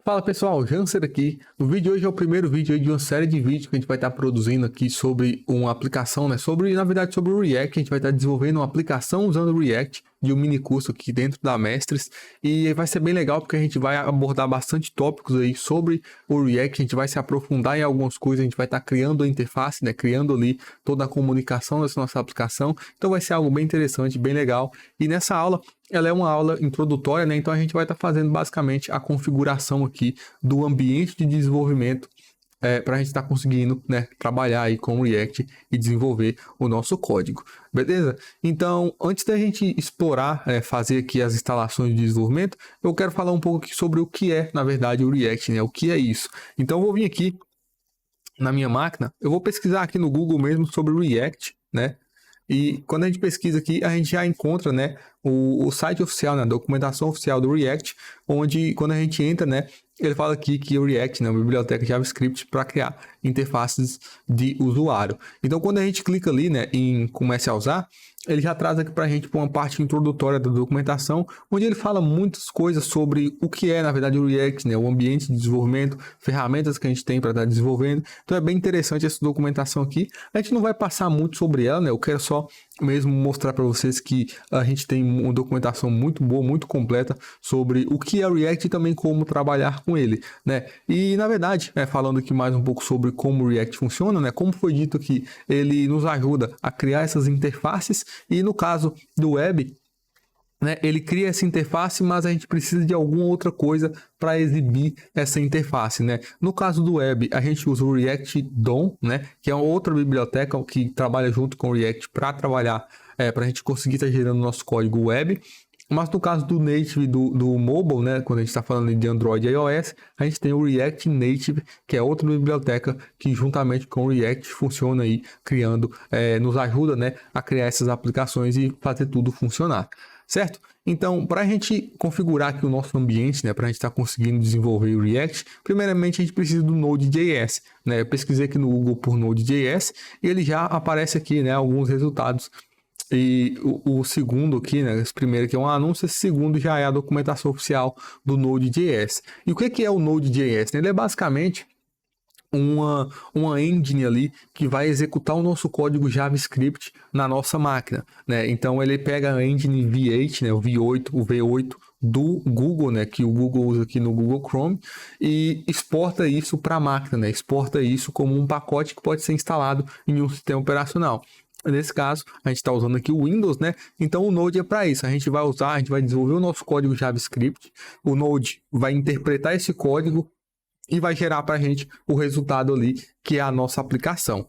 Fala pessoal, Janser aqui. O vídeo de hoje é o primeiro vídeo aí de uma série de vídeos que a gente vai estar produzindo aqui sobre uma aplicação, né? Na verdade, sobre o React. A gente vai estar desenvolvendo uma aplicação usando o React de um mini curso aqui dentro da Mestres. E vai ser bem legal porque a gente vai abordar bastante tópicos aí sobre o React. A gente vai se aprofundar em algumas coisas, a gente vai estar criando a interface, né? Criando ali toda a comunicação dessa nossa aplicação. Então vai ser algo bem interessante, bem legal. E nessa aula, ela é uma aula introdutória, né? Então a gente vai estar fazendo basicamente a configuração aqui do ambiente de desenvolvimento para a gente estar conseguindo, né, trabalhar aí com o React e desenvolver o nosso código, beleza? Então, antes da gente explorar, fazer aqui as instalações de desenvolvimento, eu quero falar um pouco aqui sobre o que é, na verdade, o React, né? O que é isso? Então, eu vou vir aqui na minha máquina, eu vou pesquisar aqui no Google mesmo sobre o React, né? E quando a gente pesquisa aqui, a gente já encontra, né, o site oficial, né, a documentação oficial do React, onde quando a gente entra, né, ele fala aqui que o React, né, uma biblioteca JavaScript para criar interfaces de usuário. Então, quando a gente clica ali, né, em comece a usar, ele já traz aqui para a gente uma parte introdutória da documentação, onde ele fala muitas coisas sobre o que é, na verdade, o React, né, o ambiente de desenvolvimento, ferramentas que a gente tem para estar desenvolvendo. Então, é bem interessante essa documentação aqui. A gente não vai passar muito sobre ela, né, eu quero só mesmo mostrar para vocês que a gente tem uma documentação muito boa, muito completa sobre o que é o React e também como trabalhar com ele, né? E na verdade, falando aqui mais um pouco sobre como o React funciona, né? Como foi dito aqui, ele nos ajuda a criar essas interfaces e no caso do web, né, ele cria essa interface, mas a gente precisa de alguma outra coisa para exibir essa interface, né? No caso do web, a gente usa o React DOM, né, que é uma outra biblioteca que trabalha junto com o React para trabalhar, para a gente conseguir estar gerando nosso código web. Mas no caso do Native, do mobile, né, quando a gente está falando de Android e iOS, a gente tem o React Native, que é outra biblioteca que juntamente com o React funciona aí, criando, nos ajuda, né, a criar essas aplicações e fazer tudo funcionar. Certo? Então, para a gente configurar aqui o nosso ambiente, né, para a gente estar conseguindo desenvolver o React, primeiramente a gente precisa do Node.js, né? Eu pesquisei aqui no Google por Node.js e ele já aparece aqui, né, alguns resultados. E o segundo aqui, né, esse primeiro aqui é um anúncio, esse segundo já é a documentação oficial do Node.js. E o que é o Node.js? Ele é basicamente uma engine ali que vai executar o nosso código JavaScript na nossa máquina, né? Então ele pega a engine V8, né, o V8 do Google, né, que o Google usa aqui no Google Chrome e exporta isso para a máquina, né? Exporta isso como um pacote que pode ser instalado em um sistema operacional. Nesse caso, a gente está usando aqui o Windows, né? Então o Node é para isso. A gente vai desenvolver o nosso código JavaScript. O Node vai interpretar esse código e vai gerar para a gente o resultado ali, que é a nossa aplicação.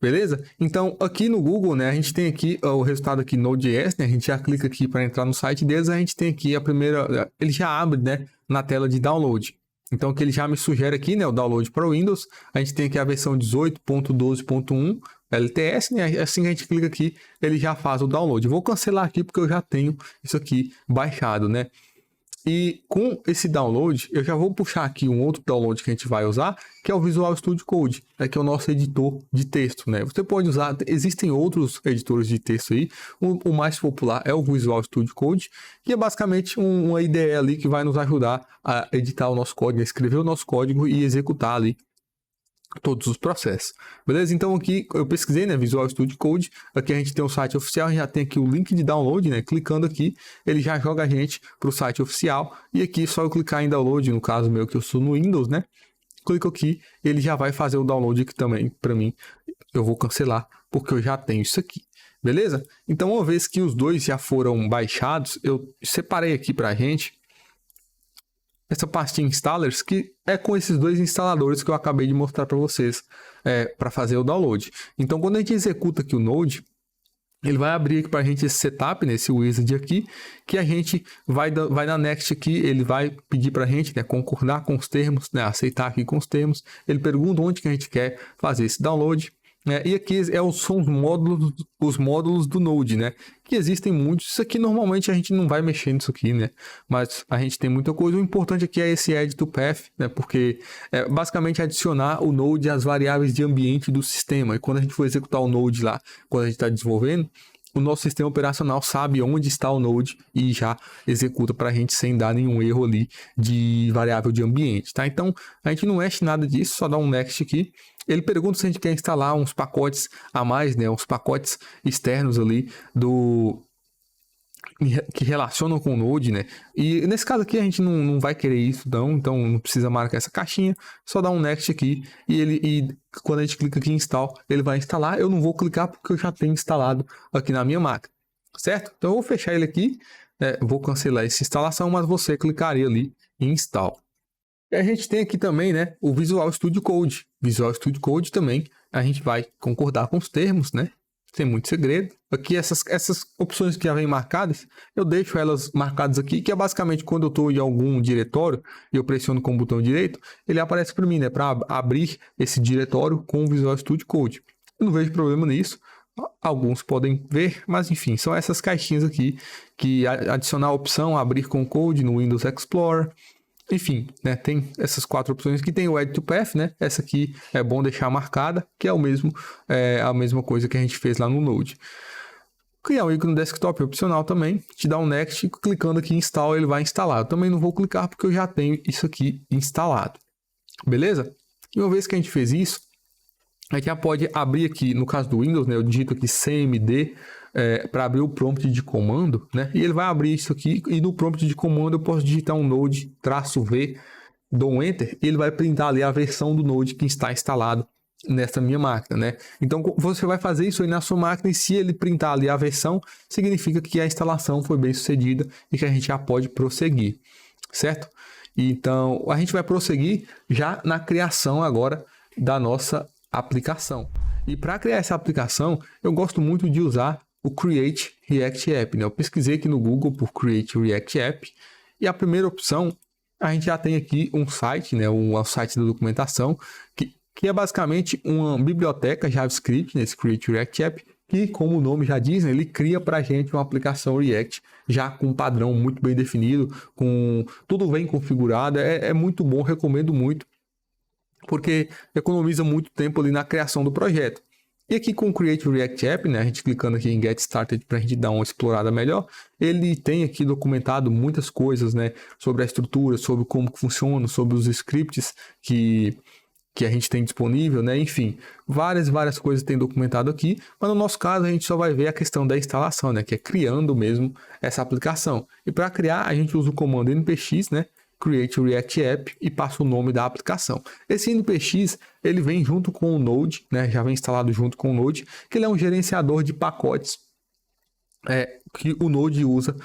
Beleza? Então, aqui no Google, né, a gente tem aqui o resultado aqui Node.js, né? A gente já clica aqui para entrar no site deles, a gente tem aqui a primeira, ele já abre, né, na tela de download. Então, que ele já me sugere aqui, né, o download para o Windows. A gente tem aqui a versão 18.12.1 LTS, né? Assim que a gente clica aqui, ele já faz o download. Eu vou cancelar aqui porque eu já tenho isso aqui baixado, né? E com esse download, eu já vou puxar aqui um outro download que a gente vai usar, que é o Visual Studio Code, né, que é o nosso editor de texto, né? Você pode usar, existem outros editores de texto aí, o mais popular é o Visual Studio Code, que é basicamente uma IDE ali que vai nos ajudar a editar o nosso código, a escrever o nosso código e executar ali todos os processos, beleza? Então aqui eu pesquisei, né, Visual Studio Code, aqui a gente tem o site oficial, já tem aqui o link de download, né, clicando aqui, ele já joga a gente para o site oficial, e aqui só eu clicar em download, no caso meu que eu sou no Windows, né, clico aqui, ele já vai fazer o download aqui também para mim, eu vou cancelar, porque eu já tenho isso aqui, beleza? Então uma vez que os dois já foram baixados, eu separei aqui para a gente essa pastinha installers, que é com esses dois instaladores que eu acabei de mostrar para vocês, para fazer o download. Então, quando a gente executa aqui o Node, ele vai abrir aqui para a gente esse setup, nesse wizard aqui, que a gente vai dar next aqui, ele vai pedir para a gente, né, concordar com os termos, né, aceitar aqui com os termos, ele pergunta onde que a gente quer fazer esse download, e aqui são os módulos do Node, né? Que existem muitos. Isso aqui normalmente a gente não vai mexer nisso aqui, né? Mas a gente tem muita coisa. O importante aqui é esse add to path, né? Porque é basicamente adicionar o Node às variáveis de ambiente do sistema. E quando a gente for executar o Node lá, quando a gente está desenvolvendo, o nosso sistema operacional sabe onde está o Node e já executa para a gente sem dar nenhum erro ali de variável de ambiente, tá? Então, a gente não mexe nada disso, só dá um next aqui. Ele pergunta se a gente quer instalar uns pacotes a mais, né? Uns pacotes externos ali que relacionam com o Node, né? E nesse caso aqui a gente não vai querer isso, então não precisa marcar essa caixinha, só dá um next aqui e quando a gente clica aqui em install, ele vai instalar. Eu não vou clicar porque eu já tenho instalado aqui na minha máquina, certo? Então eu vou fechar ele aqui, vou cancelar essa instalação, mas você clicaria ali em install. E a gente tem aqui também, né, o Visual Studio Code. Visual Studio Code também, a gente vai concordar com os termos, né? Sem muito segredo. Aqui essas opções que já vêm marcadas, eu deixo elas marcadas aqui, que é basicamente quando eu estou em algum diretório e eu pressiono com o botão direito, ele aparece para mim, né, para abrir esse diretório com o Visual Studio Code. Eu não vejo problema nisso. Alguns podem ver, mas enfim, são essas caixinhas aqui que adicionar a opção abrir com code no Windows Explorer. Enfim, né, tem essas 4 opções que tem o Add to Path, né? Essa aqui é bom deixar marcada, que é a mesma coisa que a gente fez lá no Node. Criar um ícone desktop é opcional também, te dá um next, clicando aqui em install ele vai instalar. Eu também não vou clicar porque eu já tenho isso aqui instalado. Beleza? E uma vez que a gente fez isso, a gente já pode abrir aqui, no caso do Windows, né, eu digito aqui cmd para abrir o prompt de comando, né, e ele vai abrir isso aqui, e no prompt de comando eu posso digitar um node -v, dou um enter, e ele vai printar ali a versão do node que está instalado nessa minha máquina, né. Então você vai fazer isso aí na sua máquina, e se ele printar ali a versão, significa que a instalação foi bem sucedida e que a gente já pode prosseguir, certo? Então a gente vai prosseguir já na criação agora da nossa aplicação. E para criar essa aplicação, eu gosto muito de usar o Create React App, né? Eu pesquisei aqui no Google por Create React App e a primeira opção, a gente já tem aqui um site, né? Um site da documentação, que é basicamente uma biblioteca JavaScript, nesse Create React App, que, como o nome já diz, né, ele cria para a gente uma aplicação React já com um padrão muito bem definido, com tudo bem configurado, é muito bom, recomendo muito, porque economiza muito tempo ali na criação do projeto. E aqui com o Create React App, né, a gente clicando aqui em Get Started para a gente dar uma explorada melhor, ele tem aqui documentado muitas coisas, né, sobre a estrutura, sobre como funciona, sobre os scripts que a gente tem disponível, né, enfim, várias coisas tem documentado aqui, mas no nosso caso a gente só vai ver a questão da instalação, né, que é criando mesmo essa aplicação. E para criar a gente usa o comando npx, né, Create React App e passa o nome da aplicação. Esse npx, ele vem junto com o Node, né? Já vem instalado junto com o Node, que ele é um gerenciador de pacotes que o Node usa,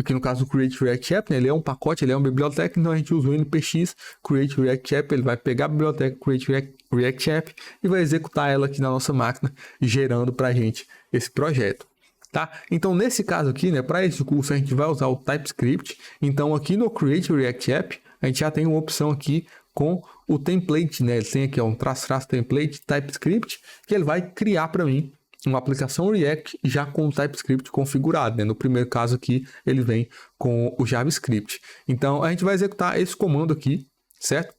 que no caso do Create React App, né? Ele é um pacote, ele é uma biblioteca, então a gente usa o npx Create React App, ele vai pegar a biblioteca Create React App e vai executar ela aqui na nossa máquina, gerando para a gente esse projeto. Tá? Então, nesse caso aqui, né, para esse curso, a gente vai usar o TypeScript. Então, aqui no Create React App, a gente já tem uma opção aqui com o template, né? Ele tem aqui um --template TypeScript, que ele vai criar para mim uma aplicação React já com o TypeScript configurado, né? No primeiro caso aqui, ele vem com o JavaScript. Então, a gente vai executar esse comando aqui, certo?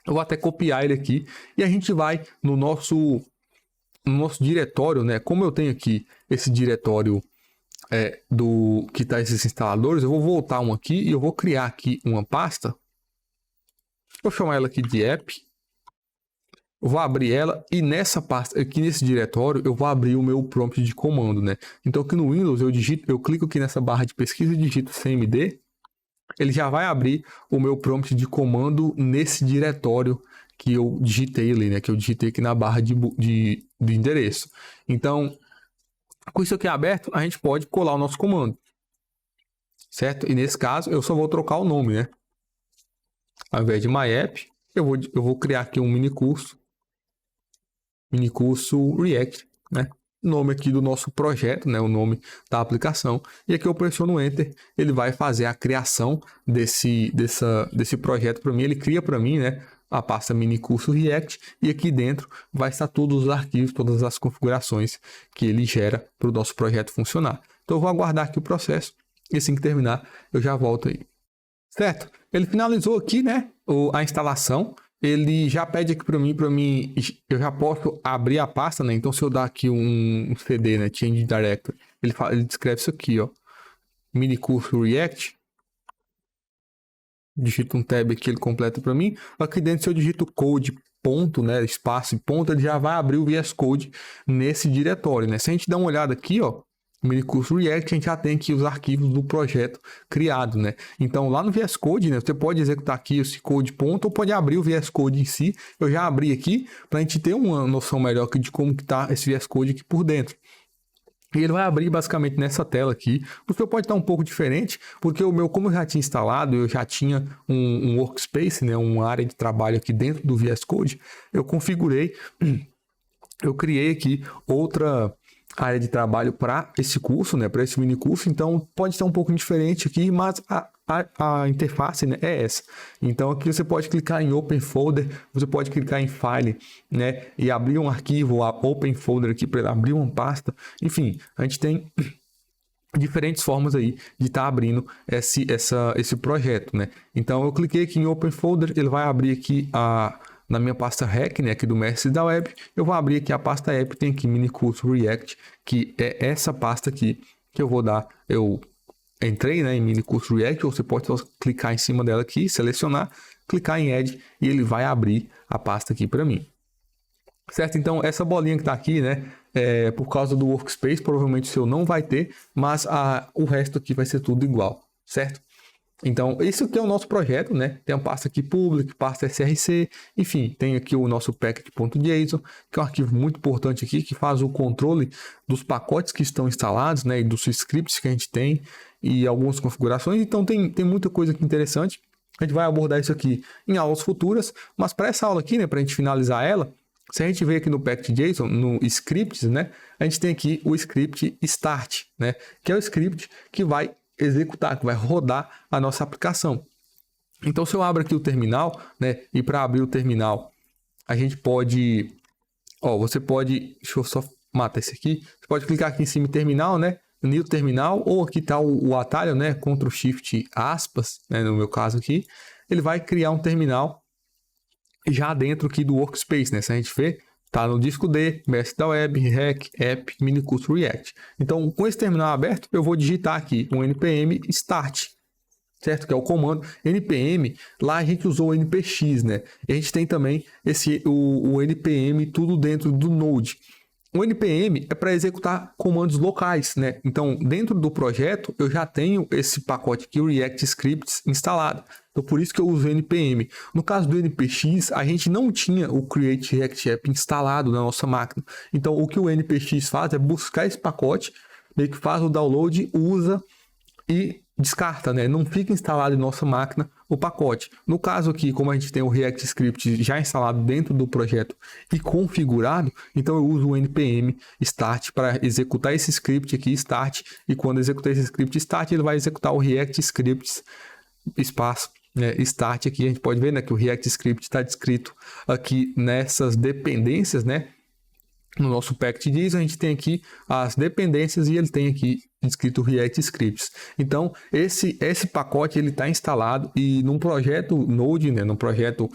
Eu vou até copiar ele aqui e a gente vai no nosso diretório, né? Como eu tenho aqui esse diretório que está esses instaladores, eu vou voltar um aqui e eu vou criar aqui uma pasta. Vou chamar ela aqui de app. Eu vou abrir ela e nessa pasta, aqui nesse diretório, eu vou abrir o meu prompt de comando, né? Então aqui no Windows eu clico aqui nessa barra de pesquisa e digito cmd. Ele já vai abrir o meu prompt de comando nesse diretório que eu digitei ali, né? Que eu digitei aqui na barra de endereço. Então, com isso aqui aberto, a gente pode colar o nosso comando, certo? E nesse caso, eu só vou trocar o nome, né? Ao invés de MyApp, eu vou criar aqui um mini curso React, né? O nome aqui do nosso projeto, né? O nome da aplicação. E aqui eu pressiono Enter, ele vai fazer a criação desse projeto para mim. Ele cria para mim, né? A pasta mini curso React, e aqui dentro vai estar todos os arquivos, todas as configurações que ele gera para o nosso projeto funcionar. Então eu vou aguardar aqui o processo e assim que terminar eu já volto aí. Certo? Ele finalizou aqui, né, a instalação. Ele já pede aqui para mim, eu já posso abrir a pasta, né? Então se eu dar aqui um cd, né, change directory, ele descreve isso aqui, ó. Minicurso React. Digito um tab aqui, ele completa para mim. Aqui dentro, se eu digito code, ponto, né, espaço e ponto, ele já vai abrir o VS Code nesse diretório, né? Se a gente dar uma olhada aqui, ó, minicurso React, a gente já tem aqui os arquivos do projeto criado, né? Então, lá no VS Code, né, você pode executar aqui esse code ponto ou pode abrir o VS Code em si. Eu já abri aqui para a gente ter uma noção melhor aqui de como que tá esse VS Code aqui por dentro. E ele vai abrir basicamente nessa tela aqui. O seu pode estar um pouco diferente, porque o meu, como eu já tinha instalado, eu já tinha um workspace, né, uma área de trabalho aqui dentro do VS Code, eu configurei, eu criei aqui outra área de trabalho para esse curso, né, para esse mini curso. Então pode estar um pouco diferente aqui, mas a interface, né, é essa. Então aqui você pode clicar em Open Folder, você pode clicar em File, né, e abrir um arquivo, Open Folder aqui para abrir uma pasta. Enfim, a gente tem diferentes formas aí de estar abrindo esse projeto, né. Então eu cliquei aqui em Open Folder, ele vai abrir aqui na minha pasta REC, né, aqui do Mestre da Web. Eu vou abrir aqui a pasta App, tem aqui minicurso React, que é essa pasta aqui que eu vou dar. Eu entrei, né, em minicurso React, ou você pode só clicar em cima dela aqui, selecionar, clicar em Add e ele vai abrir a pasta aqui para mim. Certo? Então, essa bolinha que está aqui, né, por causa do Workspace, provavelmente o seu não vai ter, mas o resto aqui vai ser tudo igual, certo? Então, isso aqui é o nosso projeto, né? Tem uma pasta aqui public, pasta src, enfim, tem aqui o nosso package.json, que é um arquivo muito importante aqui, que faz o controle dos pacotes que estão instalados, né? E dos scripts que a gente tem e algumas configurações. Então, tem muita coisa aqui interessante. A gente vai abordar isso aqui em aulas futuras, mas para essa aula aqui, né? Para a gente finalizar ela, se a gente ver aqui no package.json, no scripts, né? A gente tem aqui o script start, né? Que é o script que vai executar, que vai rodar a nossa aplicação. Então, se eu abro aqui o terminal, né, e para abrir o terminal, a gente pode, você pode, deixa eu só matar esse aqui, você pode clicar aqui em cima em terminal, né, new terminal, ou aqui está o atalho, né, Ctrl Shift aspas, né, no meu caso aqui, ele vai criar um terminal já dentro aqui do workspace, né, se a gente ver, tá no disco D, Mestre da Web, Rec, App, Minicurso React. Então, com esse terminal aberto, eu vou digitar aqui um npm start, certo? Que é o comando npm. Lá a gente usou o npx, né? E a gente tem também o npm tudo dentro do Node. O npm é para executar comandos locais, né? Então, dentro do projeto, eu já tenho esse pacote aqui, o React Scripts, instalado. Então, por isso que eu uso o npm. No caso do npx, a gente não tinha o Create React App instalado na nossa máquina. Então, o que o npx faz é buscar esse pacote, meio que faz o download, usa e descarta, né? Não fica instalado em nossa máquina o pacote. No caso aqui, como a gente tem o React Script já instalado dentro do projeto e configurado, então eu uso o npm start para executar esse script aqui, start, e quando executar esse script start, ele vai executar o React Scripts espaço, né, start aqui. A gente pode ver, né, que o React Script está descrito aqui nessas dependências, né? No nosso package.json, a gente tem aqui as dependências e ele tem aqui escrito React Scripts. Então, esse pacote ele está instalado e num projeto Node, né, num projeto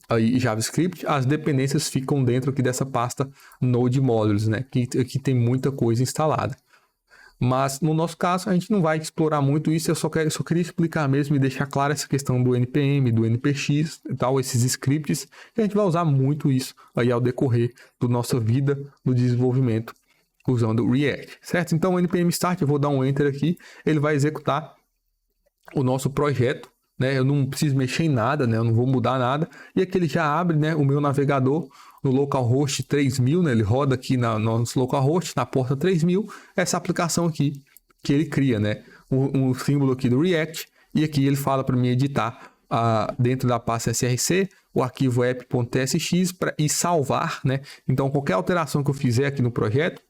aí JavaScript, as dependências ficam dentro aqui dessa pasta Node Modules, né, que aqui tem muita coisa instalada. Mas no nosso caso, a gente não vai explorar muito isso, eu só queria explicar mesmo e deixar clara essa questão do npm, do npx e tal, esses scripts, e a gente vai usar muito isso aí ao decorrer da nossa vida no desenvolvimento usando o React, certo? Então o npm start, eu vou dar um enter aqui, ele vai executar o nosso projeto, né? Eu não preciso mexer em nada, né? Eu não vou mudar nada, e aqui ele já abre, né, o meu navegador no localhost 3000, né? Ele roda aqui no nosso localhost, na porta 3000, essa aplicação aqui que ele cria, né? Um símbolo aqui do React, e aqui ele fala para mim editar dentro da pasta src o arquivo app.tsx e salvar, né? Então qualquer alteração que eu fizer aqui no projeto,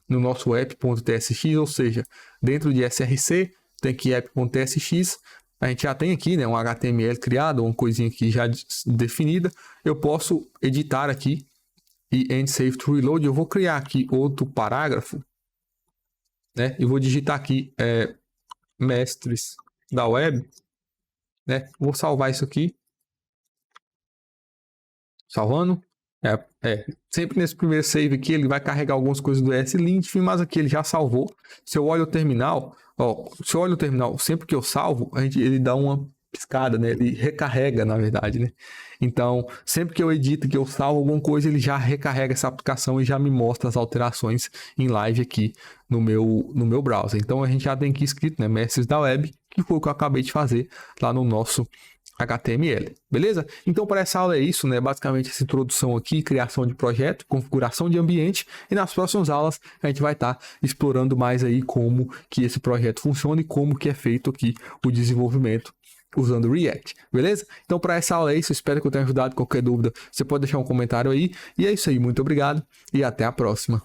no nosso app.tsx, ou seja, dentro de src, tem aqui app.tsx, a gente já tem aqui, né, um HTML criado, uma coisinha aqui já definida. Eu posso editar aqui e end save to reload. Eu vou criar aqui outro parágrafo, né, e vou digitar aqui mestres da web, né, vou salvar isso aqui, salvando. Sempre nesse primeiro save aqui, ele vai carregar algumas coisas do ESLint, mas aqui ele já salvou. Se eu olho o terminal, sempre que eu salvo, ele dá uma piscada, né? Ele recarrega, na verdade, né? Então, sempre que eu edito, que eu salvo alguma coisa, ele já recarrega essa aplicação e já me mostra as alterações em live aqui no meu browser. Então, a gente já tem aqui escrito, né? Mestres da Web, que foi o que eu acabei de fazer lá no nosso HTML, beleza? Então, para essa aula é isso, né? Basicamente, essa introdução aqui, criação de projeto, configuração de ambiente, e nas próximas aulas a gente vai estar explorando mais aí como que esse projeto funciona e como que é feito aqui o desenvolvimento usando React, beleza? Então, para essa aula é isso, espero que eu tenha ajudado. Qualquer dúvida, você pode deixar um comentário aí. E é isso aí, muito obrigado e até a próxima.